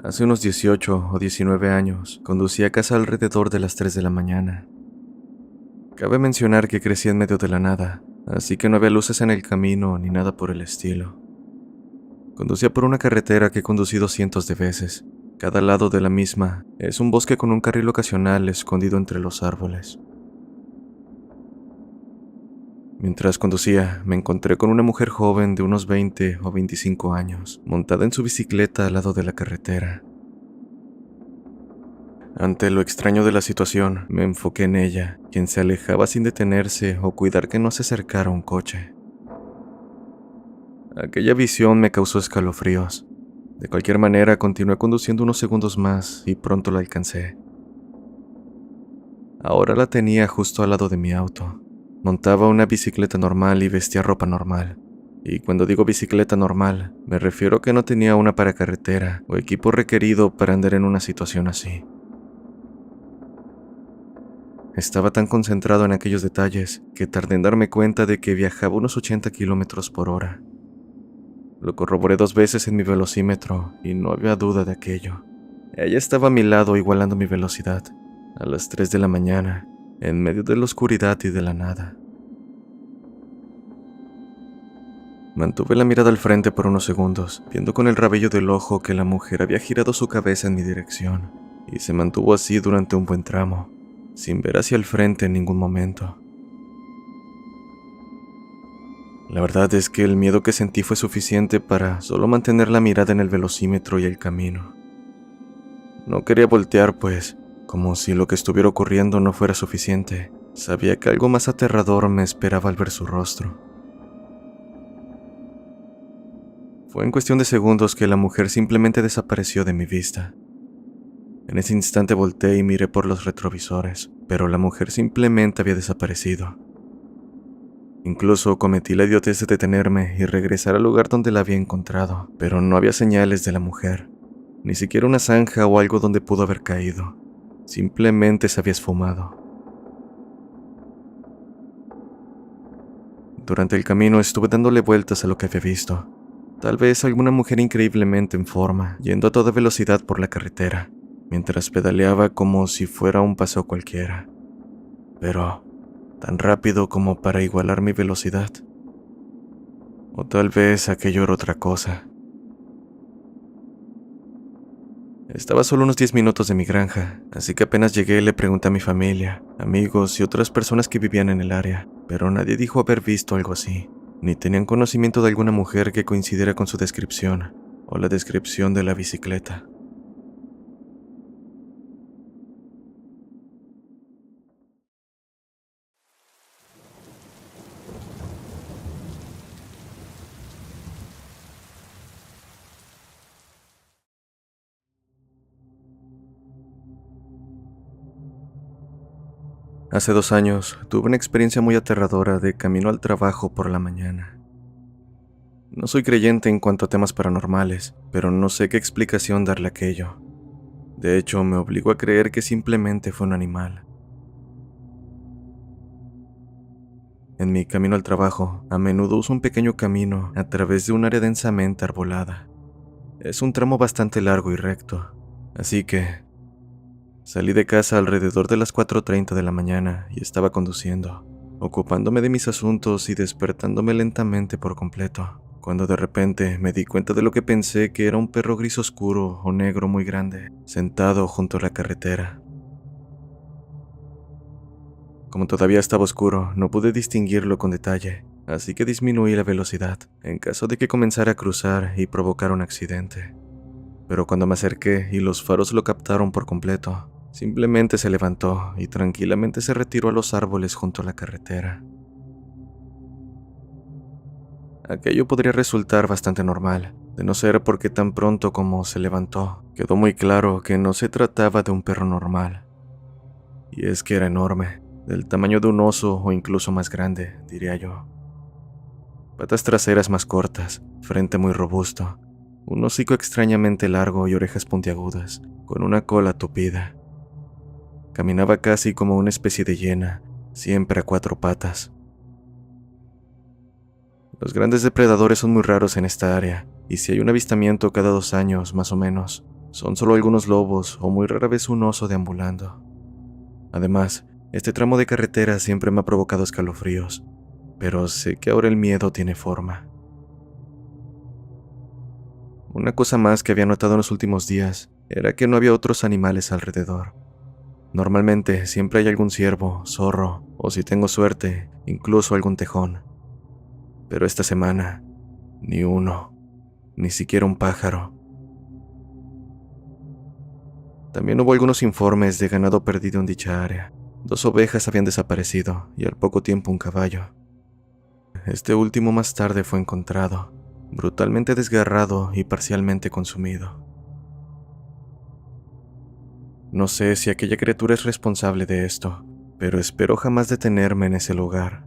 Hace unos 18 o 19 años, conducía a casa alrededor de las 3 de la mañana. Cabe mencionar que crecí en medio de la nada, así que no había luces en el camino ni nada por el estilo. Conducía por una carretera que he conducido cientos de veces. Cada lado de la misma es un bosque con un carril ocasional escondido entre los árboles. Mientras conducía, me encontré con una mujer joven de unos 20 o 25 años, montada en su bicicleta al lado de la carretera. Ante lo extraño de la situación, me enfoqué en ella, quien se alejaba sin detenerse o cuidar que no se acercara un coche. Aquella visión me causó escalofríos. De cualquier manera, continué conduciendo unos segundos más y pronto la alcancé. Ahora la tenía justo al lado de mi auto. Montaba una bicicleta normal y vestía ropa normal. Y cuando digo bicicleta normal, me refiero a que no tenía una para carretera o equipo requerido para andar en una situación así. Estaba tan concentrado en aquellos detalles que tardé en darme cuenta de que viajaba unos 80 kilómetros por hora. Lo corroboré 2 veces en mi velocímetro y no había duda de aquello. Ella estaba a mi lado igualando mi velocidad, a las 3 de la mañana, en medio de la oscuridad y de la nada. Mantuve la mirada al frente por unos segundos, viendo con el rabillo del ojo que la mujer había girado su cabeza en mi dirección, y se mantuvo así durante un buen tramo, sin ver hacia el frente en ningún momento. La verdad es que el miedo que sentí fue suficiente para solo mantener la mirada en el velocímetro y el camino. No quería voltear, pues, como si lo que estuviera ocurriendo no fuera suficiente, sabía que algo más aterrador me esperaba al ver su rostro. Fue en cuestión de segundos que la mujer simplemente desapareció de mi vista. En ese instante volteé y miré por los retrovisores, pero la mujer simplemente había desaparecido. Incluso cometí la idiotez de detenerme y regresar al lugar donde la había encontrado, pero no había señales de la mujer, ni siquiera una zanja o algo donde pudo haber caído. Simplemente se había esfumado. Durante el camino estuve dándole vueltas a lo que había visto. Tal vez alguna mujer increíblemente en forma, yendo a toda velocidad por la carretera, mientras pedaleaba como si fuera un paseo cualquiera. Pero tan rápido como para igualar mi velocidad. O tal vez aquello era otra cosa. Estaba solo unos 10 minutos de mi granja, así que apenas llegué le pregunté a mi familia, amigos y otras personas que vivían en el área, pero nadie dijo haber visto algo así, ni tenían conocimiento de alguna mujer que coincidiera con su descripción, o la descripción de la bicicleta. Hace 2 años, tuve una experiencia muy aterradora de camino al trabajo por la mañana. No soy creyente en cuanto a temas paranormales, pero no sé qué explicación darle a aquello. De hecho, me obligó a creer que simplemente fue un animal. En mi camino al trabajo, a menudo uso un pequeño camino a través de un área densamente arbolada. Es un tramo bastante largo y recto, así que salí de casa alrededor de las 4:30 de la mañana y estaba conduciendo, ocupándome de mis asuntos y despertándome lentamente por completo, cuando de repente me di cuenta de lo que pensé que era un perro gris oscuro o negro muy grande, sentado junto a la carretera. Como todavía estaba oscuro, no pude distinguirlo con detalle, así que disminuí la velocidad, en caso de que comenzara a cruzar y provocara un accidente. Pero cuando me acerqué y los faros lo captaron por completo, simplemente se levantó y tranquilamente se retiró a los árboles junto a la carretera. Aquello podría resultar bastante normal, de no ser porque tan pronto como se levantó, quedó muy claro que no se trataba de un perro normal. Y es que era enorme, del tamaño de un oso o incluso más grande, diría yo. Patas traseras más cortas, frente muy robusto, un hocico extrañamente largo y orejas puntiagudas, con una cola tupida. Caminaba casi como una especie de hiena, siempre a 4 patas. Los grandes depredadores son muy raros en esta área, y si hay un avistamiento cada 2 años, más o menos, Son solo algunos lobos o muy rara vez un oso deambulando. Además, este tramo de carretera siempre me ha provocado escalofríos, pero sé que ahora el miedo tiene forma. Una cosa más que había notado en los últimos días era que no había otros animales alrededor. Normalmente siempre hay algún ciervo, zorro, o si tengo suerte, incluso algún tejón. Pero esta semana, ni uno, ni siquiera un pájaro. También hubo algunos informes de ganado perdido en dicha área. 2 ovejas habían desaparecido y al poco tiempo un caballo. Este último más tarde fue encontrado, brutalmente desgarrado y parcialmente consumido. No sé si aquella criatura es responsable de esto, pero espero jamás detenerme en ese lugar.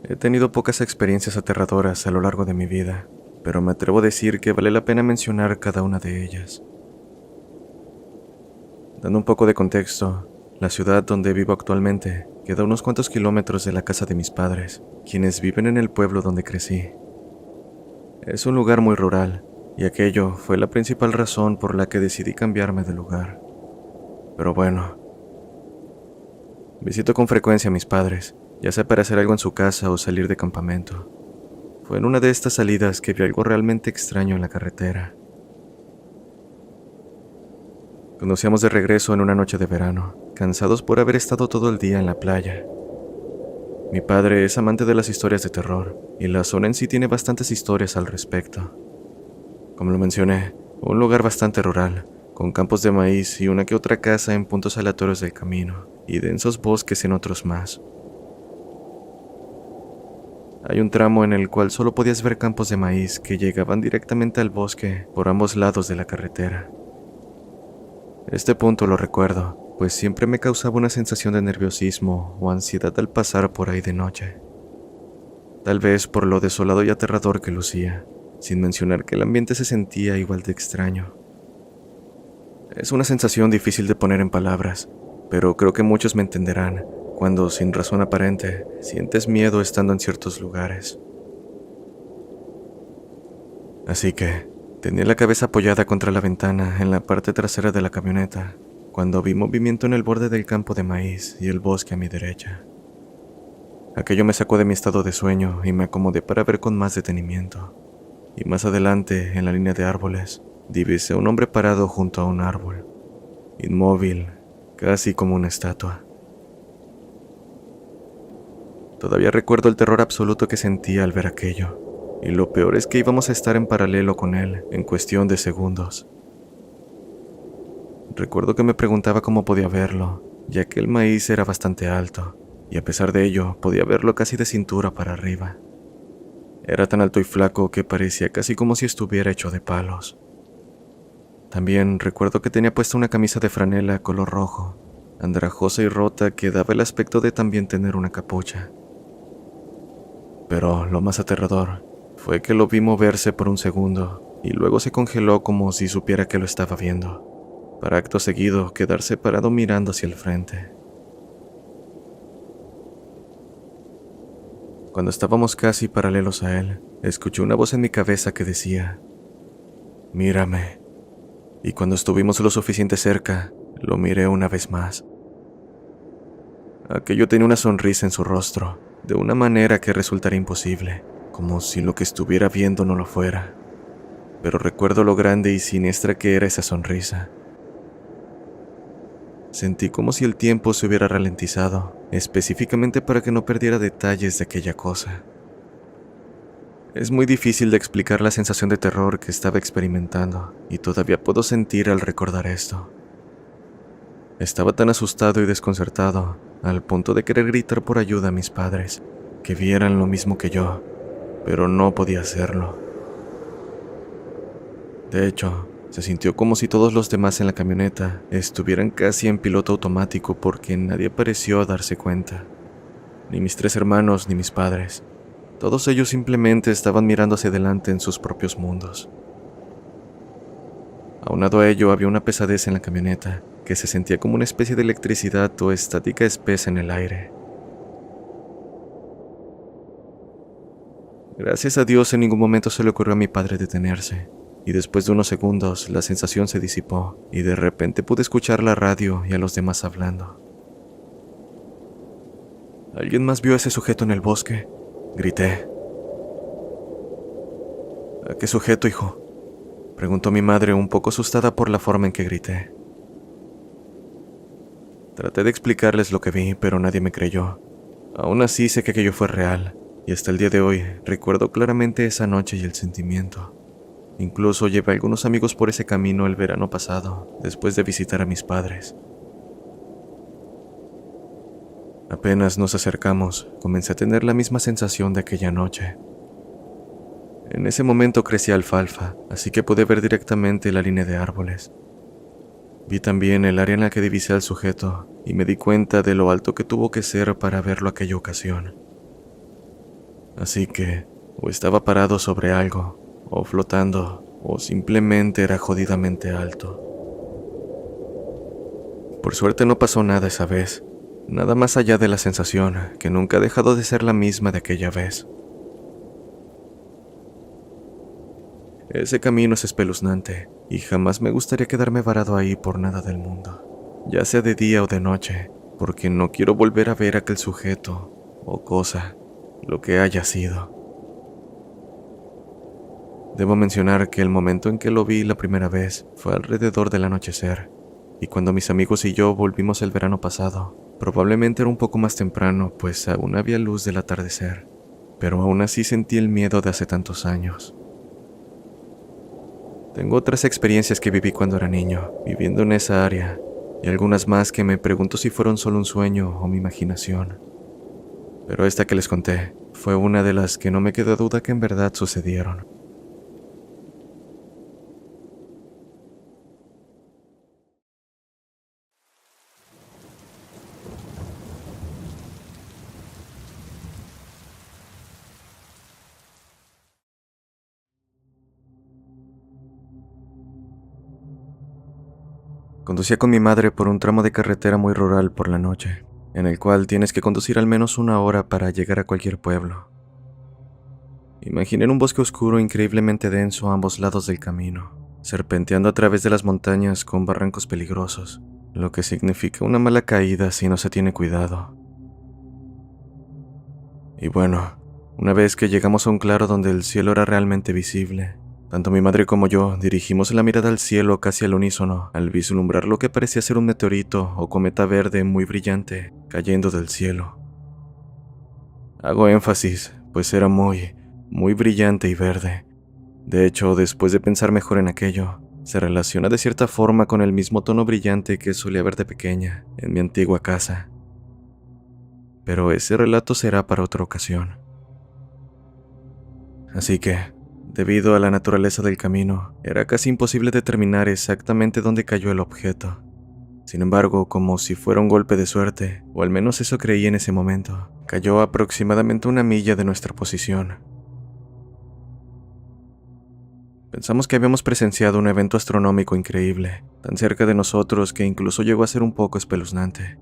He tenido pocas experiencias aterradoras a lo largo de mi vida, pero me atrevo a decir que vale la pena mencionar cada una de ellas. Dando un poco de contexto, la ciudad donde vivo actualmente queda a unos cuantos kilómetros de la casa de mis padres, quienes viven en el pueblo donde crecí. Es un lugar muy rural, y aquello fue la principal razón por la que decidí cambiarme de lugar. Pero bueno, visito con frecuencia a mis padres, ya sea para hacer algo en su casa o salir de campamento. Fue en una de estas salidas que vi algo realmente extraño en la carretera. Conducíamos de regreso en una noche de verano, cansados por haber estado todo el día en la playa. Mi padre es amante de las historias de terror, y la zona en sí tiene bastantes historias al respecto. Como lo mencioné, un lugar bastante rural, con campos de maíz y una que otra casa en puntos aleatorios del camino, y densos bosques en otros más. Hay un tramo en el cual solo podías ver campos de maíz que llegaban directamente al bosque por ambos lados de la carretera. Este punto lo recuerdo, pues siempre me causaba una sensación de nerviosismo o ansiedad al pasar por ahí de noche. Tal vez por lo desolado y aterrador que lucía, sin mencionar que el ambiente se sentía igual de extraño. Es una sensación difícil de poner en palabras, pero creo que muchos me entenderán cuando, sin razón aparente, sientes miedo estando en ciertos lugares. Así que tenía la cabeza apoyada contra la ventana en la parte trasera de la camioneta, cuando vi movimiento en el borde del campo de maíz y el bosque a mi derecha. Aquello me sacó de mi estado de sueño y me acomodé para ver con más detenimiento. Y más adelante, en la línea de árboles, divisé a un hombre parado junto a un árbol, inmóvil, casi como una estatua. Todavía recuerdo el terror absoluto que sentía al ver aquello, y lo peor es que íbamos a estar en paralelo con él en cuestión de segundos. Recuerdo que me preguntaba cómo podía verlo, ya que el maíz era bastante alto, y a pesar de ello podía verlo casi de cintura para arriba. Era tan alto y flaco que parecía casi como si estuviera hecho de palos. También recuerdo que tenía puesta una camisa de franela color rojo, andrajosa y rota que daba el aspecto de también tener una capucha. Pero lo más aterrador fue que lo vi moverse por un segundo y luego se congeló como si supiera que lo estaba viendo, para acto seguido quedarse parado mirando hacia el frente. Cuando estábamos casi paralelos a él, escuché una voz en mi cabeza que decía: «Mírame». Y cuando estuvimos lo suficiente cerca, lo miré una vez más. Aquello tenía una sonrisa en su rostro, de una manera que resultaría imposible, como si lo que estuviera viendo no lo fuera. Pero recuerdo lo grande y siniestra que era esa sonrisa. Sentí como si el tiempo se hubiera ralentizado, específicamente para que no perdiera detalles de aquella cosa. Es muy difícil de explicar la sensación de terror que estaba experimentando, y todavía puedo sentir al recordar esto. Estaba tan asustado y desconcertado, al punto de querer gritar por ayuda a mis padres, que vieran lo mismo que yo, pero no podía hacerlo. De hecho, se sintió como si todos los demás en la camioneta estuvieran casi en piloto automático porque nadie pareció darse cuenta. Ni mis 3 hermanos ni mis padres. Todos ellos simplemente estaban mirando hacia adelante en sus propios mundos. Aunado a ello, había una pesadez en la camioneta, que se sentía como una especie de electricidad o estática espesa en el aire. Gracias a Dios, en ningún momento se le ocurrió a mi padre detenerse, y después de unos segundos la sensación se disipó, y de repente pude escuchar la radio y a los demás hablando. ¿Alguien más vio a ese sujeto en el bosque?, grité. ¿A qué sujeto, hijo?, preguntó mi madre, un poco asustada por la forma en que grité. Traté de explicarles lo que vi, pero nadie me creyó. Aún así sé que aquello fue real, y hasta el día de hoy recuerdo claramente esa noche y el sentimiento. Incluso llevé a algunos amigos por ese camino el verano pasado, después de visitar a mis padres. Apenas nos acercamos, comencé a tener la misma sensación de aquella noche. En ese momento crecía alfalfa, así que pude ver directamente la línea de árboles. Vi también el área en la que divisé al sujeto y me di cuenta de lo alto que tuvo que ser para verlo aquella ocasión. Así que, o estaba parado sobre algo, o flotando, o simplemente era jodidamente alto. Por suerte no pasó nada esa vez, nada más allá de la sensación, que nunca ha dejado de ser la misma de aquella vez. Ese camino es espeluznante, y jamás me gustaría quedarme varado ahí por nada del mundo, ya sea de día o de noche, porque no quiero volver a ver a aquel sujeto, o cosa, lo que haya sido. Debo mencionar que el momento en que lo vi la primera vez fue alrededor del anochecer, y cuando mis amigos y yo volvimos el verano pasado, probablemente era un poco más temprano, pues aún había luz del atardecer, pero aún así sentí el miedo de hace tantos años. Tengo otras experiencias que viví cuando era niño, viviendo en esa área, y algunas más que me pregunto si fueron solo un sueño o mi imaginación. Pero esta que les conté fue una de las que no me queda duda que en verdad sucedieron. Conducía con mi madre por un tramo de carretera muy rural por la noche, en el cual tienes que conducir al menos 1 hora para llegar a cualquier pueblo. Imaginen un bosque oscuro increíblemente denso a ambos lados del camino, serpenteando a través de las montañas con barrancos peligrosos, lo que significa una mala caída si no se tiene cuidado. Y bueno, una vez que llegamos a un claro donde el cielo era realmente visible, tanto mi madre como yo dirigimos la mirada al cielo casi al unísono al vislumbrar lo que parecía ser un meteorito o cometa verde muy brillante cayendo del cielo. Hago énfasis, pues era muy brillante y verde. De hecho, después de pensar mejor en aquello, se relaciona de cierta forma con el mismo tono brillante que solía ver de pequeña en mi antigua casa. Pero ese relato será para otra ocasión. Así que, debido a la naturaleza del camino, era casi imposible determinar exactamente dónde cayó el objeto. Sin embargo, como si fuera un golpe de suerte, o al menos eso creí en ese momento, cayó a aproximadamente 1 milla de nuestra posición. Pensamos que habíamos presenciado un evento astronómico increíble, tan cerca de nosotros que incluso llegó a ser un poco espeluznante.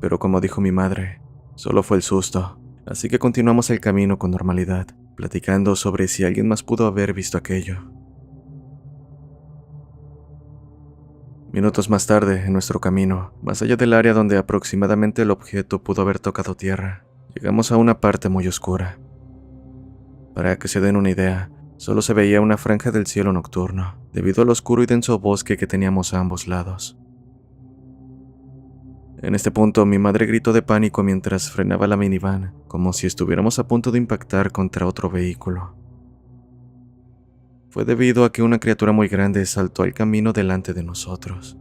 Pero como dijo mi madre, solo fue el susto, así que continuamos el camino con normalidad, platicando sobre si alguien más pudo haber visto aquello. Minutos más tarde, en nuestro camino, más allá del área donde aproximadamente el objeto pudo haber tocado tierra, llegamos a una parte muy oscura. Para que se den una idea, solo se veía una franja del cielo nocturno, debido al oscuro y denso bosque que teníamos a ambos lados. En este punto, mi madre gritó de pánico mientras frenaba la minivan, como si estuviéramos a punto de impactar contra otro vehículo. Fue debido a que una criatura muy grande saltó al camino delante de nosotros.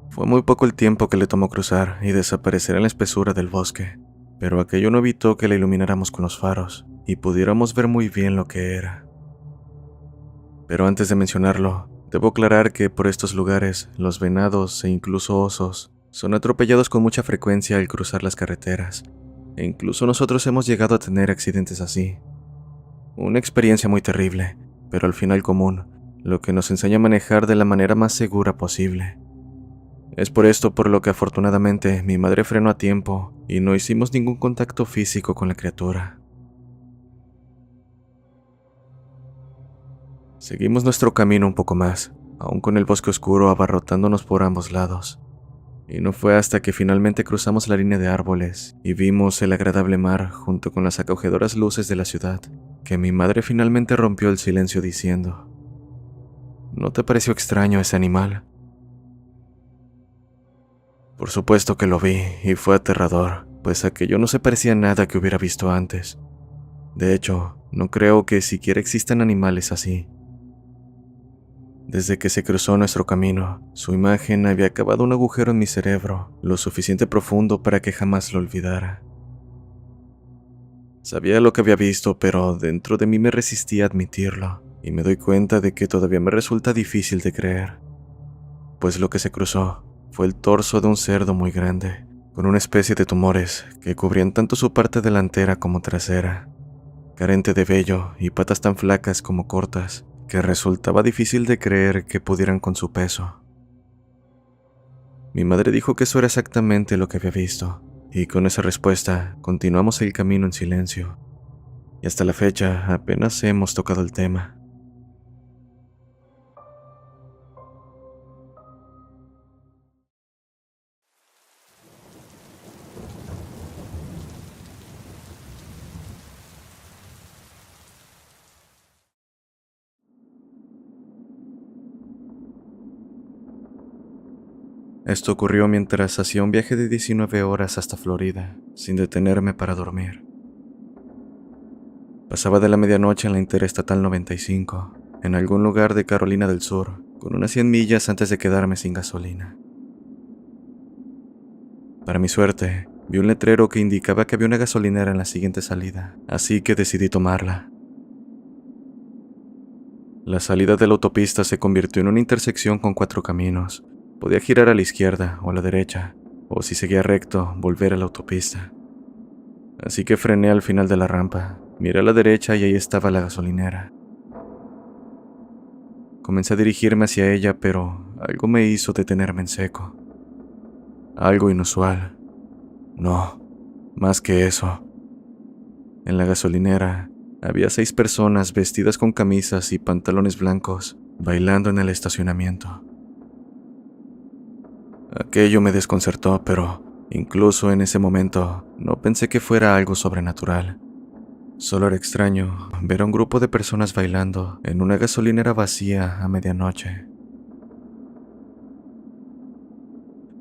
Fue muy poco el tiempo que le tomó cruzar y desaparecer en la espesura del bosque, pero aquello no evitó que la ilumináramos con los faros y pudiéramos ver muy bien lo que era. Pero antes de mencionarlo, debo aclarar que por estos lugares, los venados e incluso osos son atropellados con mucha frecuencia al cruzar las carreteras, e incluso nosotros hemos llegado a tener accidentes así. Una experiencia muy terrible, pero al final común, lo que nos enseña a manejar de la manera más segura posible. Es por esto por lo que afortunadamente mi madre frenó a tiempo y no hicimos ningún contacto físico con la criatura. Seguimos nuestro camino un poco más, aún con el bosque oscuro abarrotándonos por ambos lados. Y no fue hasta que finalmente cruzamos la línea de árboles y vimos el agradable mar junto con las acogedoras luces de la ciudad, que mi madre finalmente rompió el silencio diciendo: ¿No te pareció extraño ese animal? Por supuesto que lo vi y fue aterrador, pues aquello no se parecía a nada que hubiera visto antes. De hecho, no creo que siquiera existan animales así. Desde que se cruzó nuestro camino, su imagen había cavado un agujero en mi cerebro, lo suficiente profundo para que jamás lo olvidara. Sabía lo que había visto, pero dentro de mí me resistía a admitirlo, y me doy cuenta de que todavía me resulta difícil de creer. Pues lo que se cruzó fue el torso de un cerdo muy grande, con una especie de tumores que cubrían tanto su parte delantera como trasera, carente de vello y patas tan flacas como cortas, que resultaba difícil de creer que pudieran con su peso. Mi madre dijo que eso era exactamente lo que había visto, y con esa respuesta continuamos el camino en silencio, y hasta la fecha apenas hemos tocado el tema. Esto ocurrió mientras hacía un viaje de 19 horas hasta Florida, sin detenerme para dormir. Pasaba de la medianoche en la Interestatal 95, en algún lugar de Carolina del Sur, con unas 100 millas antes de quedarme sin gasolina. Para mi suerte, vi un letrero que indicaba que había una gasolinera en la siguiente salida, así que decidí tomarla. La salida de la autopista se convirtió en una intersección con 4 caminos. Podía girar a la izquierda o a la derecha, o si seguía recto, volver a la autopista. Así que frené al final de la rampa, miré a la derecha y ahí estaba la gasolinera. Comencé a dirigirme hacia ella, pero algo me hizo detenerme en seco. Algo inusual. No, más que eso. En la gasolinera había 6 personas vestidas con camisas y pantalones blancos, bailando en el estacionamiento. Aquello me desconcertó, pero incluso en ese momento no pensé que fuera algo sobrenatural. Solo era extraño ver a un grupo de personas bailando en una gasolinera vacía a medianoche.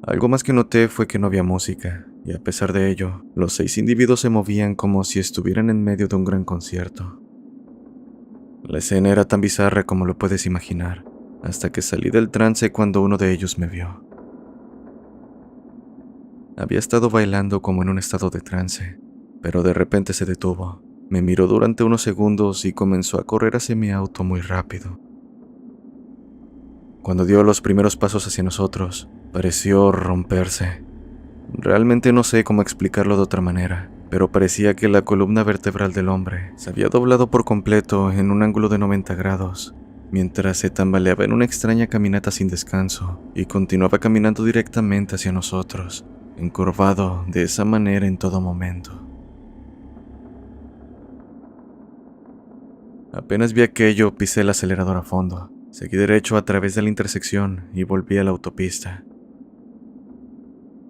Algo más que noté fue que no había música, y a pesar de ello, los 6 individuos se movían como si estuvieran en medio de un gran concierto. La escena era tan bizarra como lo puedes imaginar, hasta que salí del trance cuando uno de ellos me vio. Había estado bailando como en un estado de trance, pero de repente se detuvo, me miró durante unos segundos y comenzó a correr hacia mi auto muy rápido. Cuando dio los primeros pasos hacia nosotros, pareció romperse. Realmente no sé cómo explicarlo de otra manera, pero parecía que la columna vertebral del hombre se había doblado por completo en un ángulo de 90 grados, mientras se tambaleaba en una extraña caminata sin descanso y continuaba caminando directamente hacia nosotros, encorvado de esa manera en todo momento. Apenas vi aquello, pisé el acelerador a fondo, seguí derecho a través de la intersección y volví a la autopista.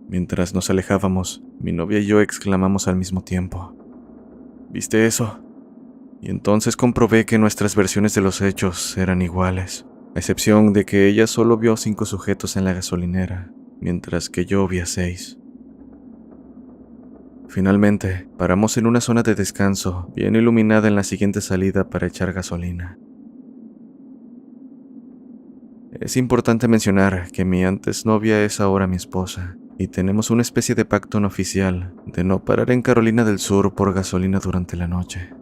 Mientras nos alejábamos, mi novia y yo exclamamos al mismo tiempo: ¿Viste eso? Y entonces comprobé que nuestras versiones de los hechos eran iguales, a excepción de que ella solo vio 5 sujetos en la gasolinera, mientras que yo vi a 6. Finalmente, paramos en una zona de descanso, bien iluminada en la siguiente salida para echar gasolina. Es importante mencionar que mi antes novia es ahora mi esposa, y tenemos una especie de pacto no oficial de no parar en Carolina del Sur por gasolina durante la noche.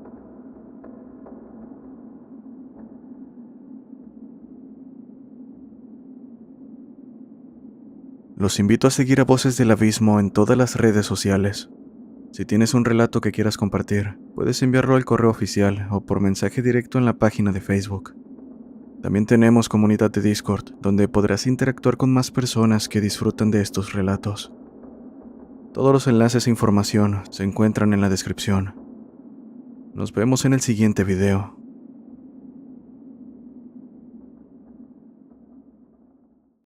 Los invito a seguir a Voces del Abismo en todas las redes sociales. Si tienes un relato que quieras compartir, puedes enviarlo al correo oficial o por mensaje directo en la página de Facebook. También tenemos comunidad de Discord, donde podrás interactuar con más personas que disfrutan de estos relatos. Todos los enlaces e información se encuentran en la descripción. Nos vemos en el siguiente video.